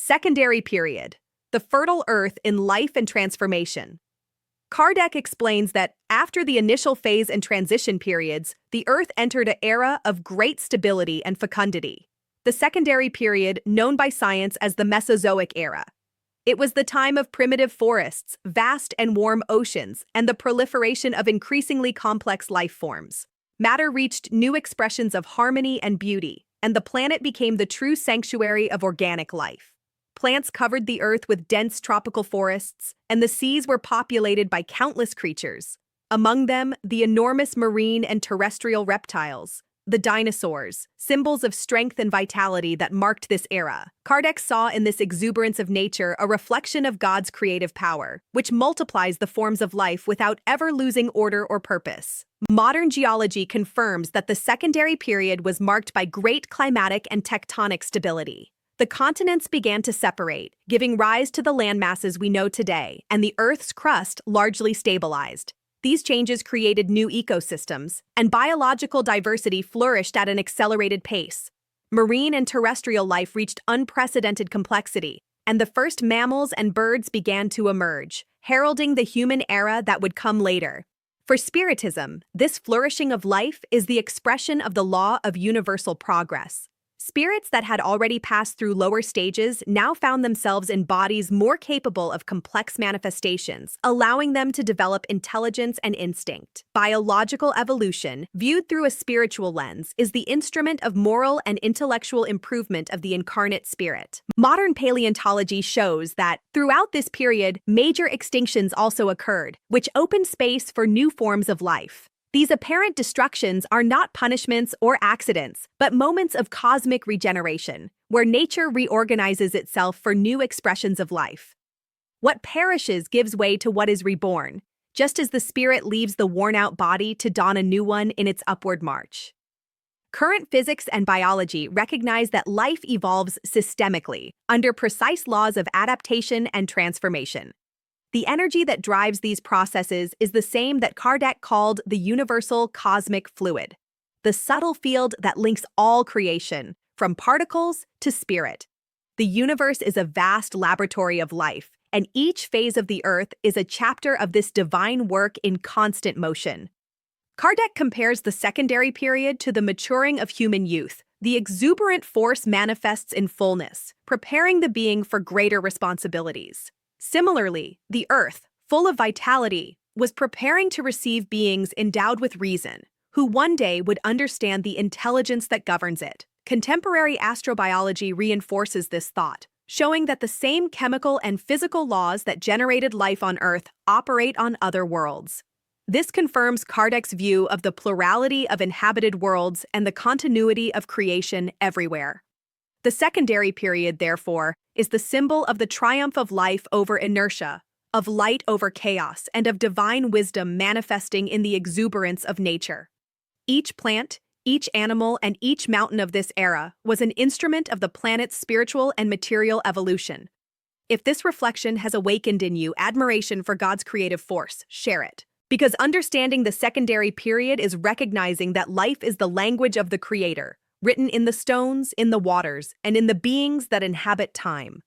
Secondary period. The fertile earth in life and transformation. Kardec explains that after the initial phase and transition periods, the earth entered an era of great stability and fecundity. The secondary period, known by science as the Mesozoic era. It was the time of primitive forests, vast and warm oceans, and the proliferation of increasingly complex life forms. Matter reached new expressions of harmony and beauty, and the planet became the true sanctuary of organic life. Plants covered the earth with dense tropical forests, and the seas were populated by countless creatures. Among them, the enormous marine and terrestrial reptiles, the dinosaurs, symbols of strength and vitality that marked this era. Kardec saw in this exuberance of nature a reflection of God's creative power, which multiplies the forms of life without ever losing order or purpose. Modern geology confirms that the secondary period was marked by great climatic and tectonic stability. The continents began to separate, giving rise to the landmasses we know today, and the Earth's crust largely stabilized. These changes created new ecosystems, and biological diversity flourished at an accelerated pace. Marine and terrestrial life reached unprecedented complexity, and the first mammals and birds began to emerge, heralding the human era that would come later. For Spiritism, this flourishing of life is the expression of the law of universal progress. Spirits that had already passed through lower stages now found themselves in bodies more capable of complex manifestations, allowing them to develop intelligence and instinct. Biological evolution, viewed through a spiritual lens, is the instrument of moral and intellectual improvement of the incarnate spirit. Modern paleontology shows that, throughout this period, major extinctions also occurred, which opened space for new forms of life. These apparent destructions are not punishments or accidents, but moments of cosmic regeneration, where nature reorganizes itself for new expressions of life. What perishes gives way to what is reborn, just as the spirit leaves the worn-out body to don a new one in its upward march. Current physics and biology recognize that life evolves systemically, under precise laws of adaptation and transformation. The energy that drives these processes is the same that Kardec called the universal cosmic fluid, the subtle field that links all creation, from particles to spirit. The universe is a vast laboratory of life, and each phase of the earth is a chapter of this divine work in constant motion. Kardec compares the secondary period to the maturing of human youth. The exuberant force manifests in fullness, preparing the being for greater responsibilities. Similarly, the earth, full of vitality, was preparing to receive beings endowed with reason, who one day would understand the intelligence that governs it. Contemporary astrobiology reinforces this thought, showing that the same chemical and physical laws that generated life on Earth operate on other worlds. This confirms Kardec's view of the plurality of inhabited worlds and the continuity of creation everywhere. The secondary period, therefore, is the symbol of the triumph of life over inertia, of light over chaos, and of divine wisdom manifesting in the exuberance of nature. Each plant, each animal, and each mountain of this era was an instrument of the planet's spiritual and material evolution. If this reflection has awakened in you admiration for God's creative force, share it. Because understanding the secondary period is recognizing that life is the language of the Creator, written in the stones, in the waters, and in the beings that inhabit time.